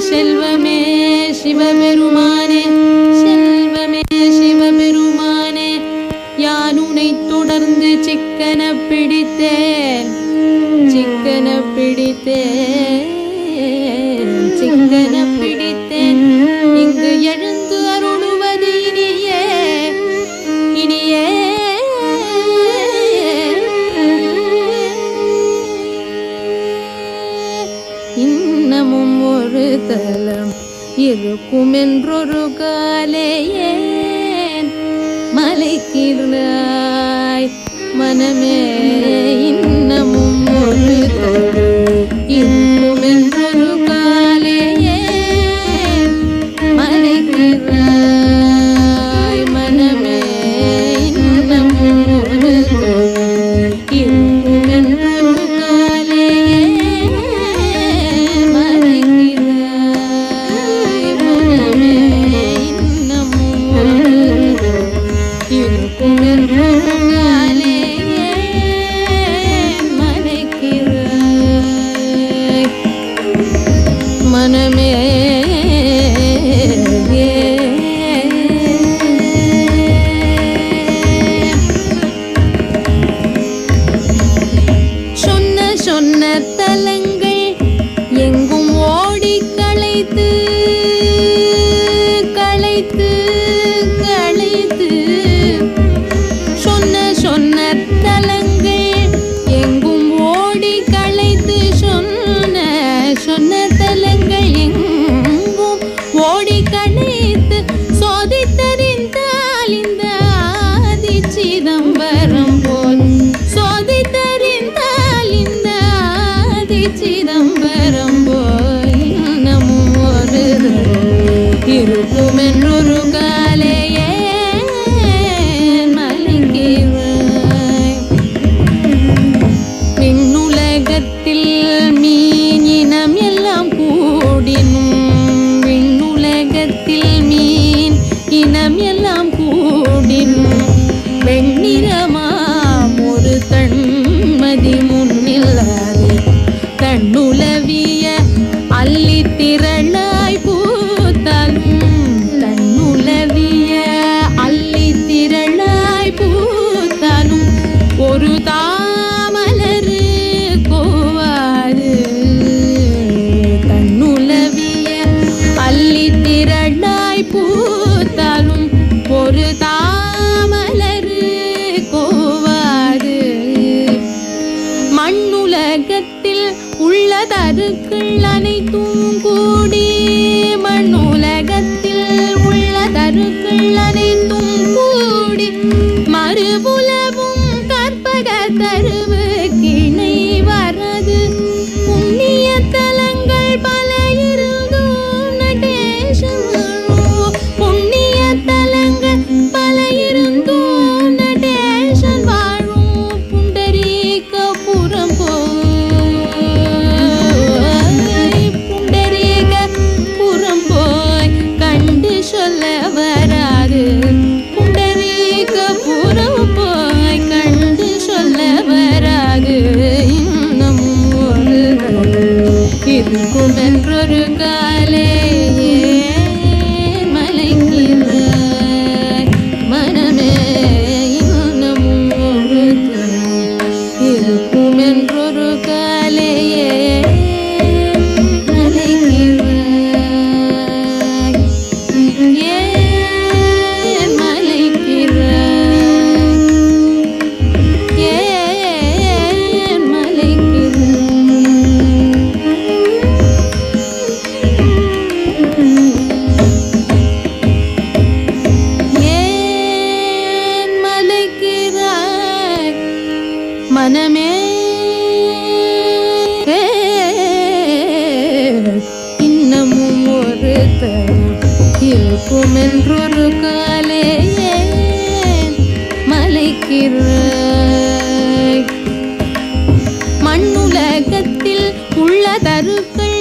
செல்வமே சிவபெருமானே செல்வமே சிவபெருமானே யானுனை தொடர்ந்து சிக்கன பிடித்தேன் இங்கு எழுந்து அருளுவது இனியே இன்னமும் ஒரு தலம் இருக்கும் என்றொரு காலையே மலைக்கிறாய் மனமே இன்னமும் ஒரு தலம் இருக்கும் என்றொரு காலையே மலைக்கிறாய் மனமே இன்னமும் ஒரு தலம் இருக்கும் என்றொரு காலையே மலைக்கிறாய் மனமே இன்னமும் ஒரு இருக்கும் என்றொரு காலையே மலைக்கிறாய் மனமே சொன்ன தலங்கள் எங்கும் ஓடி களைத்து சொன்ன தலங்கள் எங்கும் ஓடி களைத்து சொன்ன தலங்கள் எங்கும் ஓடி களைத்து சோதித்தறிந்தால் இந்த ஆதி சிதம்பரம் போல் சோதித்தறிந்தால் இந்த ஆதி சிதம்பரம் போல் இன்னமும் ஒரு இருக்கும் என்றொரு காலையே மலைக்கிறாய் விண்ணுலகத்தில் மீன் இனம் எல்லாம் கூடினும் விண்ணுலகத்தில் மீன் இனம் எல்லாம் கூடினும் வெண்ணிறமாம் ஒரு தன்மதி முன்னில்லாது தன்னுலவிய அல்லி திரளாய் பூத்தாலும் தன்னுலவிய அல்லி திரளாய் பூத்தாலும் ஒரு தாமலரு கோவாது தன்னுலவிய அல்லி திரளாய் பூத்தாலும் ஒரு தாமலரு கோவாது மண்ணுலகத்தில் உள்ள தருக்கள் அனைத்தும் கூடி மண்ணுலகத்தில் உள்ள தருக்கள் அனைத்தும் கூடி மறுபுலவும் கற்பக தருவு கிணை வரது புண்ணிய தலங்கள் பல இருந்தும் நடேசமோ புண்ணிய தலங்கள் பல இருந்தும் நடேசன் வாழும் புண்டரீகபுரம் புண்டரீகபுரம் போய் கண்டு சொல்ல வராது புண்டரீகபுரம் போய் கண்டு சொல்ல வராது இன்னமும் ஒரு இருக்கும் என்றொரு காலையே மலைக்கிறாய் மனமே இன்னமும் ஒரு இருக்கும் என்றொரு காலையே மலைக்கிறாய் ஏன் மலைக்கிறாய் ஏன் மலைக்கிறாய் மனமே இன்னமும் ஒரு தரம் இருக்கும் என்றொரு காலையே மலைக்கிறாய் மண்ணுலகத்தில் உள்ள தருக்கள்